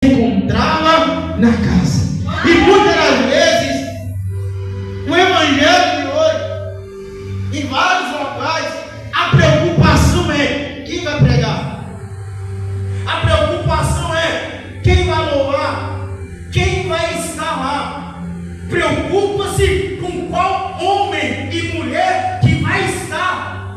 encontrava na casa. E muitas das vezes, o evangelho de hoje, em vários locais, a preocupação é quem vai pregar, a preocupação é quem vai louvar, quem vai estar lá. Preocupa-se com qual homem e mulher que vai estar.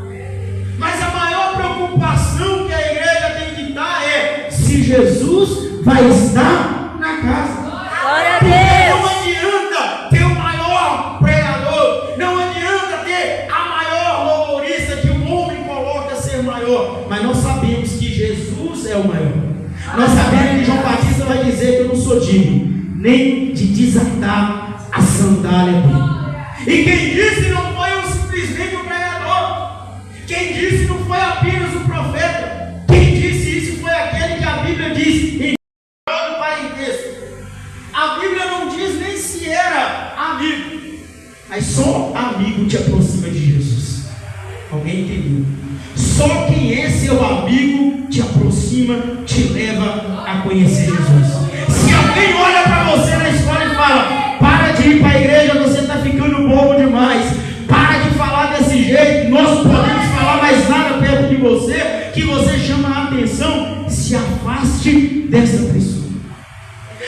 Mas a maior preocupação que a igreja tem que estar é se Jesus vai estar na casa. Glória a Deus. Não adianta ter o maior pregador, não adianta ter a maior louvorista que o homem coloca ser maior, mas nós sabemos que Jesus é o maior. Nós sabemos que João Batista vai dizer que eu não sou digno nem de desatar a sandália dele. E quem disse não foi simplesmente o pregador, quem disse não foi apenas o profeta, quem disse isso foi aquele que a Bíblia diz em todo parentesco. A Bíblia não diz nem se era amigo, mas só amigo te aproxima de Jesus. Alguém entendeu? Só quem é seu amigo te aproxima, te leva a conhecer Jesus. Se alguém olha para você na escola e fala: para de ir para a igreja, você está ficando bobo demais, para de falar desse jeito, nós não podemos falar mais nada perto de você, que você chama a atenção, se afaste dessa pessoa.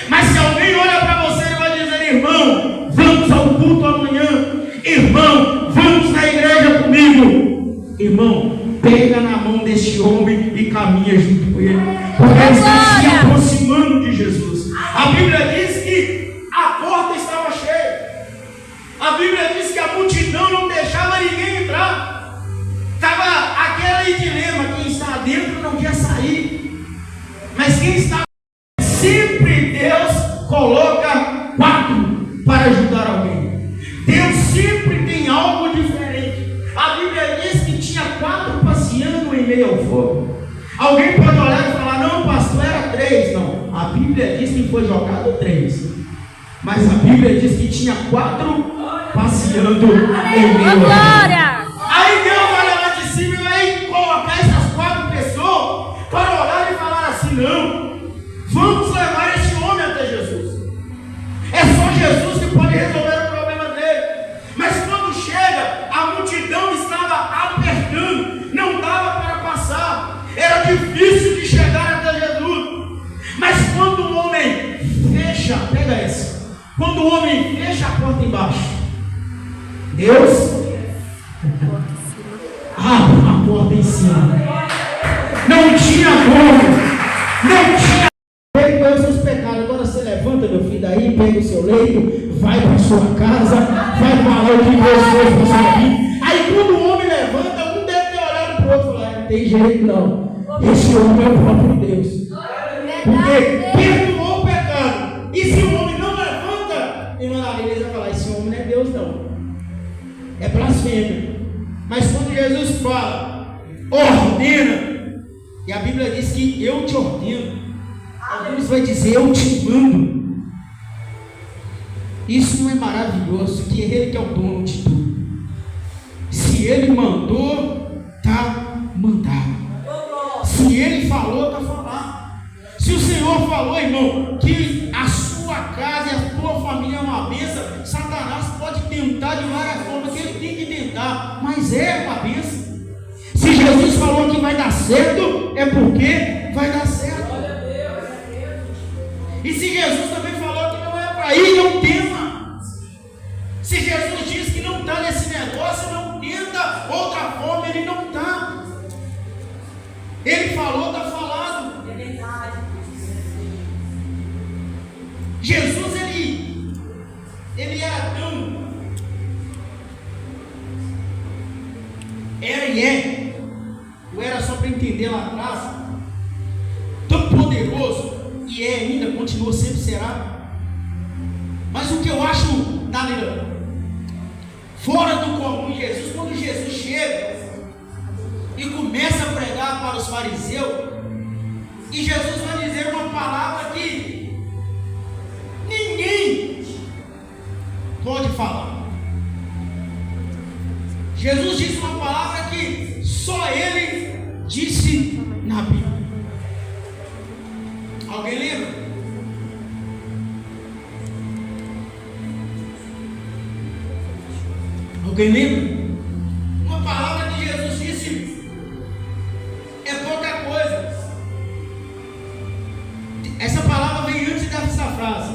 Mas se alguém olha para você e vai dizer: irmão, vamos ao culto amanhã, irmão, vamos na igreja comigo, irmão, pega na mão deste homem e caminha junto com ele, porque ele está se aproximando de Jesus. A Bíblia diz que a porta estava cheia, a Bíblia diz que a multidão não deixava ninguém entrar, estava aquele dilema: quem está dentro não quer sair, mas quem está sempre, Deus coloca 4 para ajudar alguém. Deus sempre tem algo diferente. A Bíblia diz que tinha 4 passeando em meio ao fogo. Alguém pode olhar e falar: não, pastor, era 3. Não, a Bíblia diz que foi jogado 3, mas a Bíblia diz que tinha 4 passeando em meio ao fogo. Aí Deus olha lá de cima e vai colocar essas 4 pessoas para olhar e falar assim: não, vamos levar esse homem até Jesus. É só Jesus que pode resolver o problema dele. Mas quando chega, a multidão estava apertando, não dava para passar, era difícil de chegar até Jesus. Mas quando o homem fecha, pega essa, quando o homem fecha a porta embaixo, Deus abre a porta em cima. Não tinha como, não tinha. Perdoe seus pecados. Agora você levanta, meu filho, daí, pega o seu leito, vai para sua casa, vai falar o que Deus fez para sua vida. Aí quando o homem levanta, um deve ter olhado para o outro e falar: não tem jeito não, esse homem é o próprio Deus, porque perdoou o pecado. E se o homem não levanta, irmã Maria vai falar: esse homem não é Deus não, é blasfêmia. Mas quando Jesus fala, ordena, e a Bíblia diz que eu te ordeno, alguns vai dizer eu te mando. Isso não é maravilhoso? Que ele que é o dono de tudo. Se ele mandou, está mandado. Se ele falou, está falado. Se o Senhor falou, irmão, que a sua casa e a tua família é uma bênção, Satanás pode tentar de várias formas, que ele tem que tentar, mas é uma bênção. Se Jesus falou que vai dar certo, é porque vai dar certo. E se Jesus também falou que não é para ir, não tema. Se Jesus diz que não está nesse negócio, não tenta outra forma, ele não está. Ele falou, está falado. É verdade. Jesus, ele era tão, era e é, ou era só para entender lá atrás, tão poderoso, e é ainda, continua, sempre será. Mas o que eu acho fora do comum, Jesus, quando Jesus chega e começa a pregar para os fariseus, e Jesus vai dizer uma palavra que ninguém pode falar. Jesus disse uma palavra que só ele disse na Bíblia. Alguém lembra? Alguém lembra? Uma palavra que Jesus disse é pouca coisa. Essa palavra vem antes dessa frase.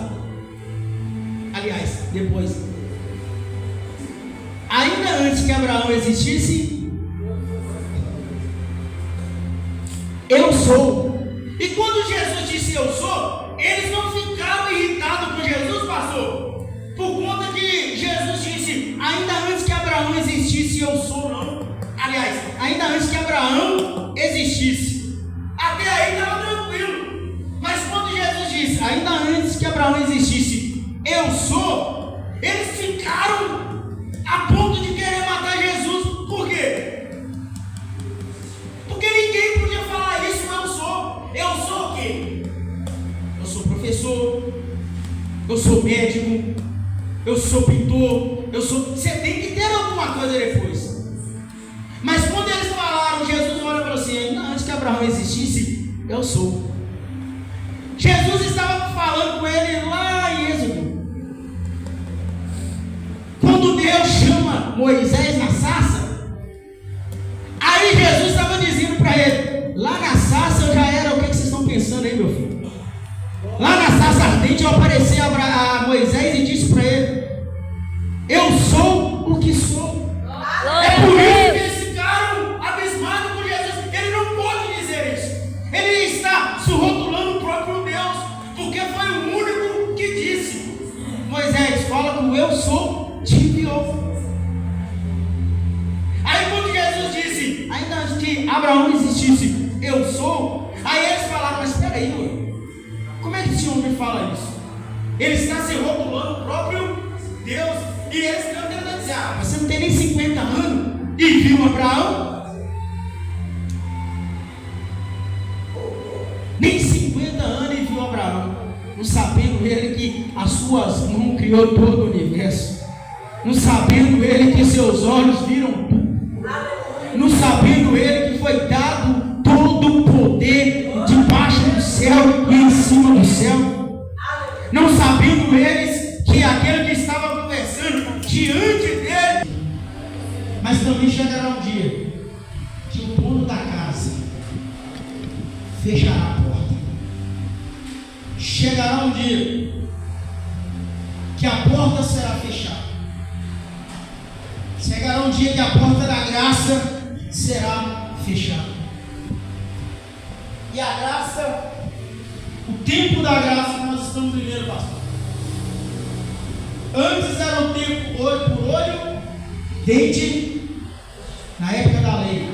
Aliás, depois. Ainda antes que Abraão existisse, eu sou. E quando Jesus disse eu sou, eles não ficaram irritados com Jesus, pastor, por conta que Jesus disse ainda antes que Abraão existisse, eu sou, não. Aliás, ainda antes que Abraão existisse. Até aí estava tranquilo. Mas quando Jesus disse ainda antes que Abraão existisse, eu sou, eles ficaram a ponto de querer matar Jesus. Por quê? Porque ninguém podia falar isso. Eu sou. Eu sou o quê? Eu sou professor, eu sou médico, eu sou pintor, eu sou... Você tem que ter alguma coisa depois. Mas quando eles falaram, Jesus olha para você, ainda antes que Abraão existisse, eu sou. Jesus estava falando com ele lá em Êxodo. Quando Deus chama Moisés na sarça, aí Jesus estava dizendo para ele, lá na sarça eu já era, o que vocês estão pensando aí, meu filho? Lá na sarça ardente eu apareci a Moisés e disse para ele, eu sou o que sou. É por isso que eles ficaram abismados com Jesus. Ele não pode dizer isso. Ele está se rotulando o próprio Deus, porque foi o único que disse, Moisés, fala com eu sou, te enviou. Aí quando Jesus disse, ainda antes que Abraão existisse, eu sou, aí eles falaram, mas espera aí, ué, como é que esse homem fala isso? Ele está se rotulando o próprio Deus. E eles estão tentando dizer, mas você não tem nem 50 anos e viu Abraão? Nem 50 anos e viu Abraão. Não sabendo ele que as suas mãos criou todo o universo. Não sabendo ele que seus olhos viram tudo. Não sabendo ele que foi dado todo o poder debaixo do céu e em cima do céu. Não sabendo eles que aquele que estava conversando diante dele. Mas também chegará um dia que o dono da casa fechará a porta. Chegará um dia que a porta será fechada. Chegará um dia que a porta da graça será fechada. E a graça, o tempo da graça que nós estamos vivendo, pastor. Antes era o tempo olho por olho, dente, na época da lei.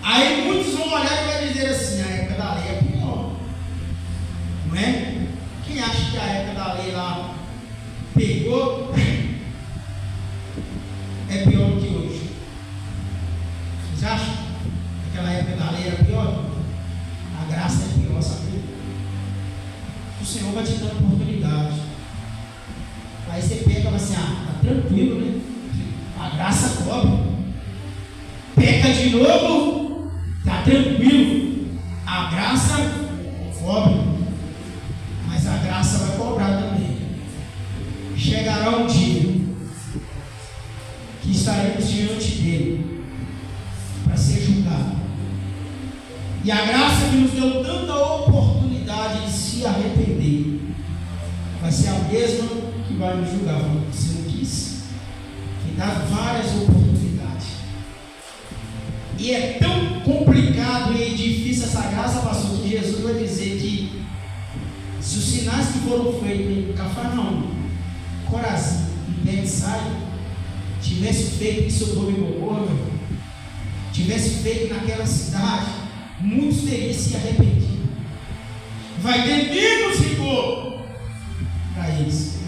Aí muitos vão olhar e vai dizer assim, a época da lei é pior. Não é? Quem acha que a época da lei lá pegou é pior do que hoje? Vocês acham que aquela época da lei era pior? A graça é pior, sabe? O Senhor vai te dar oportunidade. Aí você pega e fala assim, tá tranquilo, né? A graça cobre. Peca de novo, tá tranquilo. A graça cobre. Mas a graça vai cobrar também. Chegará um dia que estaremos diante dele para ser julgado. E a graça que nos deu tanta oportunidade de se arrepender vai ser a mesma que vai nos julgar. Você não quis. Que dá várias oportunidades. E é tão complicado e difícil essa graça, pastor, que Jesus vai dizer que se os sinais que foram feitos em Cafarnaum, Corazim e Betsaida tivesse feito em Sodoma e Gomorra, tivesse feito naquela cidade, muitos teriam se arrependido. Vai ter menos rigor para eles.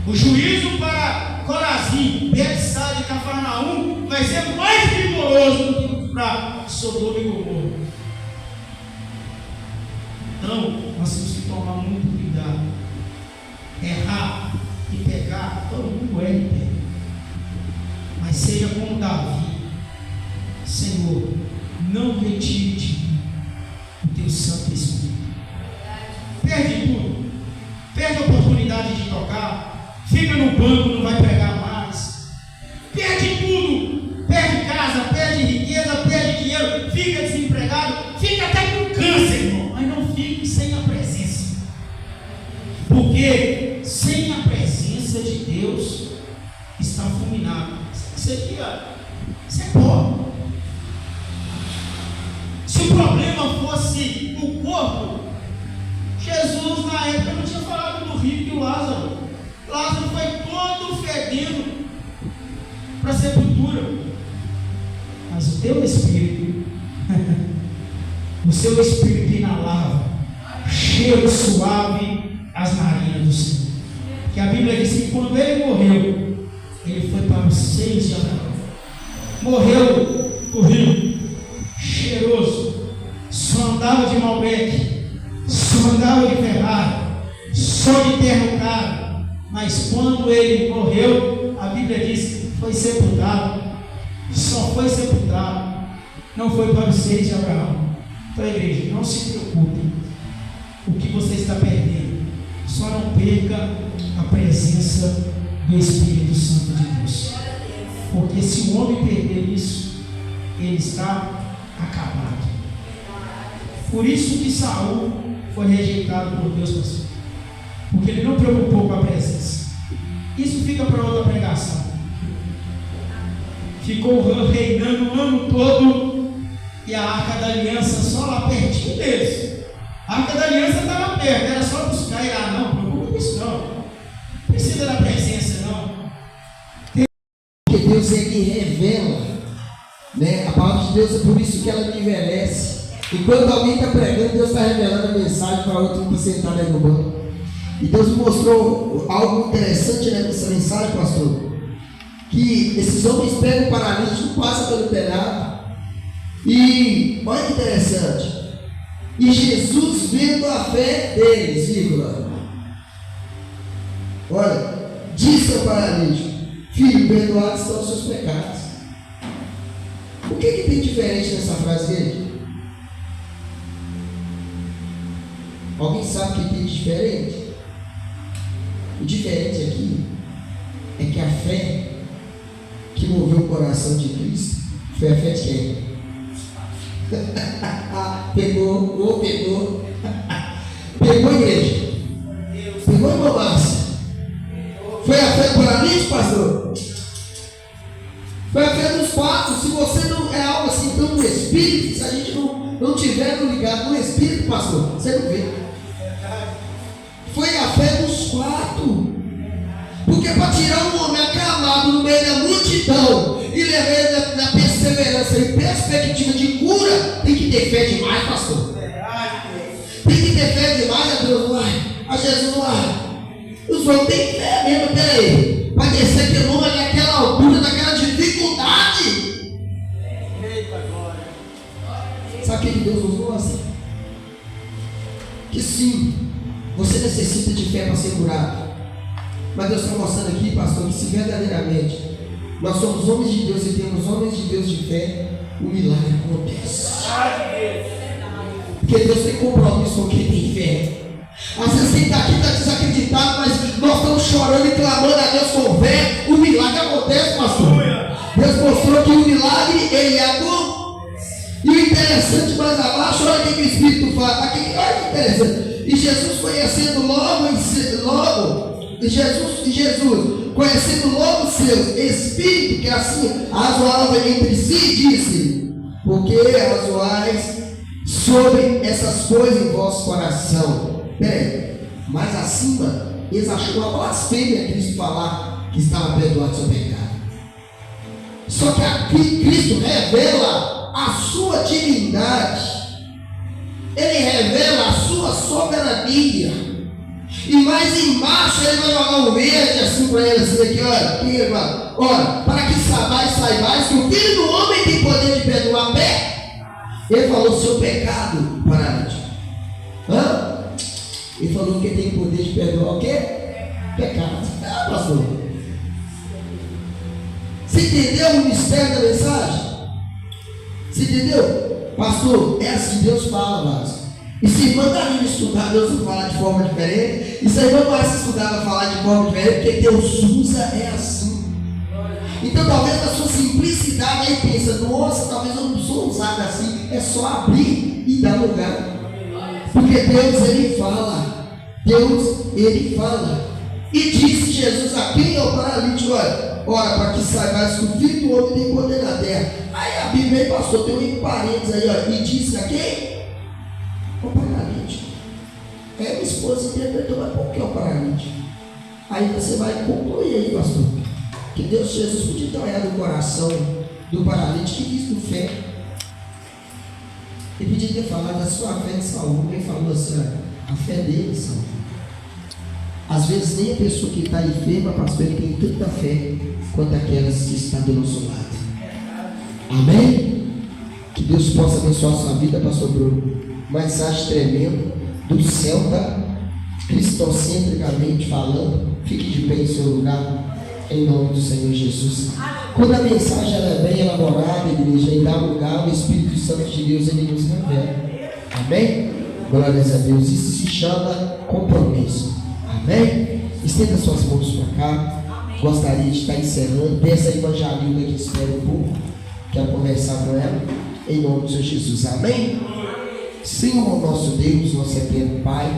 O juízo para Corazim, Betsaida e Cafarnaum vai ser mais rigoroso do que para Sodoma e Gomorra. Então, nós temos que tomar muito cuidado. Errar e pecar, todo mundo erra e pega. Mas seja como Davi, Senhor, não retire de mim o teu Santo Espírito. Perde tudo, perde a oportunidade de tocar, fica no banco, não vai pregar mais. para a sepultura. Mas o teu espírito, o seu espírito inalava cheiro suave às narinas do Senhor. Que a Bíblia diz que quando ele morreu, ele foi para os seios de Abraão. Morreu correndo, cheiroso, só andava de Malbec, só andava de Ferrari, só de terno caro. Mas quando ele morreu, a Bíblia diz que foi sepultado, só foi sepultado, não foi para os seios de Abraão. Então, igreja, não se preocupe o que você está perdendo, só não perca a presença do Espírito Santo de Deus, porque se o homem perder isso, ele está acabado. Por isso que Saul foi rejeitado por Deus, pastor, porque ele não preocupou com a presença. Isso fica para outra pregação. Ficou reinando o ano todo e a Arca da Aliança só lá pertinho deles. A Arca da Aliança estava perto, era só buscar e lá, não preocupa com isso não. Precisa da presença não. Porque Deus ele revela, né? A palavra de Deus é por isso que ela me envelhece. Enquanto alguém está pregando, Deus está revelando a mensagem para outro que está sentado aí no banco. E Deus me mostrou algo interessante nessa mensagem, pastor. Que esses homens pegam o paralítico, passam pelo telhado. E olha que interessante. E Jesus, vendo a fé deles, vírgula, olha, disse ao paralítico: filho, perdoados estão os seus pecados. O que tem diferente nessa frase dele? Alguém sabe o que tem de diferente? O diferente aqui é que a fé que moveu o coração de Cristo foi a fé de quem? Pegou, igreja. Pegou, irmão Márcia. Foi a fé do paralítico, pastor? Foi a fé dos quatro. Se você não é algo assim tão no Espírito, se a gente não tiver ligado no Espírito, pastor, você não vê. Foi a fé dos quatro. Porque para tirar um homem acamado no meio da multidão e levar ele na perseverança e perspectiva de cura, tem que ter fé demais, pastor. Tem que ter fé demais a Deus, a Jesus lá. Os homens têm fé mesmo, peraí. Para descer aquele homem naquela altura, naquela dificuldade. Sabe o que Deus usou assim? Que sim, você necessita de fé para ser curado. Mas Deus está mostrando aqui, pastor, que se verdadeiramente nós somos homens de Deus e temos homens de Deus de fé, o milagre acontece. Porque Deus tem compromisso com quem tem fé. Às vezes quem está aqui está desacreditado, mas nós estamos chorando e clamando a Deus com fé, o milagre acontece, pastor. Deus mostrou que o milagre, ele é bom. E o interessante mais abaixo, olha o que o Espírito fala. Aqui, olha que interessante. E Jesus conhecendo Jesus, conhecendo logo o seu espírito, que assim razoava entre si, disse: porque razoais sobre essas coisas em vosso coração. Peraí, mas acima, eles achou uma blasfêmia Cristo falar que estava perdoado seu pecado. Só que aqui Cristo revela a sua divindade, ele revela a sua soberania. E mais embaixo ele vai jogar um verde assim para ele, assim aqui, olha, aqui, irmão. Olha, para que saibais que o Filho do Homem tem poder de perdoar pé. Ele falou seu pecado, paralítico. Ele falou que tem poder de perdoar o quê? Pecado. Pastor. Você entendeu o mistério da mensagem? Você entendeu? Pastor, é assim que Deus fala, Vasco. E se a irmã Danilo estudar, Deus vai falar de forma diferente. E se a irmã Márcia estudar, vai falar de forma diferente, porque Deus usa é assim. Então talvez na sua simplicidade aí pensa, nossa, talvez eu não sou usado assim. É só abrir e dar lugar. Porque Deus ele fala. Deus ele fala. E disse Jesus a quem é o paralítico, olha, para que saibais que o Filho do Homem tem poder na terra. Aí a Bíblia aí passou, tem um parênteses aí, ó, e disse a quem? O paralítico. Aí minha esposa interpretou, mas por que o paralítico? Aí você vai concluir aí, pastor, Que Deus, Jesus podia ter olhado o coração do paralítico e visto fé. Ele podia ter falado: a sua fé te salvou. Ele falou assim: a fé dele salvou. Às vezes nem a pessoa que está enferma, pastor, ele tem tanta fé quanto aquelas que estão do nosso lado. Amém? Que Deus possa abençoar a sua vida, pastor Bruno. Uma mensagem tremenda do céu, tá? Cristocentricamente falando. Fique de pé em seu lugar, em nome do Senhor Jesus. Quando a mensagem ela é bem elaborada, igreja, em dar lugar, o Espírito Santo de Deus ele nos revela. Amém? Glórias a Deus. Isso se chama compromisso. Amém? Estenda suas mãos para cá. Gostaria de estar encerrando. Peça a evangelina que espera um pouco. Quero conversar com ela. Em nome do Senhor Jesus. Amém? Senhor nosso Deus, nosso eterno Pai,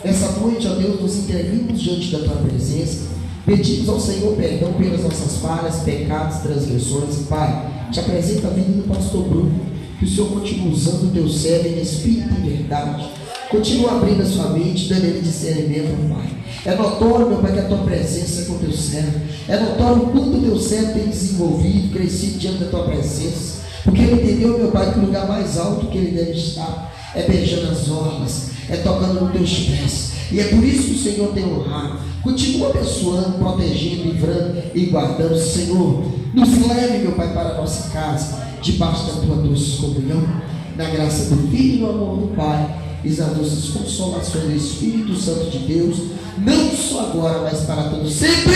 nessa noite, ó Deus, nos intervimos diante da Tua presença. Pedimos ao Senhor perdão pelas nossas falhas, pecados, transgressões. Pai, te apresento a vida do pastor Bruno. Que o Senhor continue usando o Teu servo em espírito e verdade. Continua abrindo a sua mente, dando ele discernimento, Pai. É notório, meu Pai, que a Tua presença é com o Teu servo. É notório o quanto o Teu servo tem desenvolvido, crescido diante da Tua presença. Porque ele entendeu, meu Pai, que o lugar mais alto que ele deve estar é beijando as orlas, é tocando nos Teus pés. E é por isso que o Senhor tem honrado. Continua abençoando, protegendo, livrando e guardando. Senhor, nos leve, meu Pai, para a nossa casa, debaixo da Tua doce comunhão, na graça do Filho e no amor do Pai, e as doces consolações do Espírito Santo de Deus, não só agora, mas para todos sempre.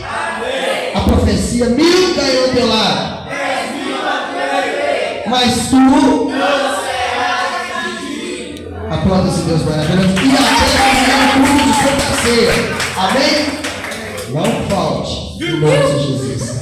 Amém. A profecia: 1000 caiu ao teu lado, 10.000 a tua direita, mas tu não serás atingido. Aplauda-se, Deus maravilhoso. E até o culto de Santa Ceia. Amém? Não falte. Em nome de Jesus.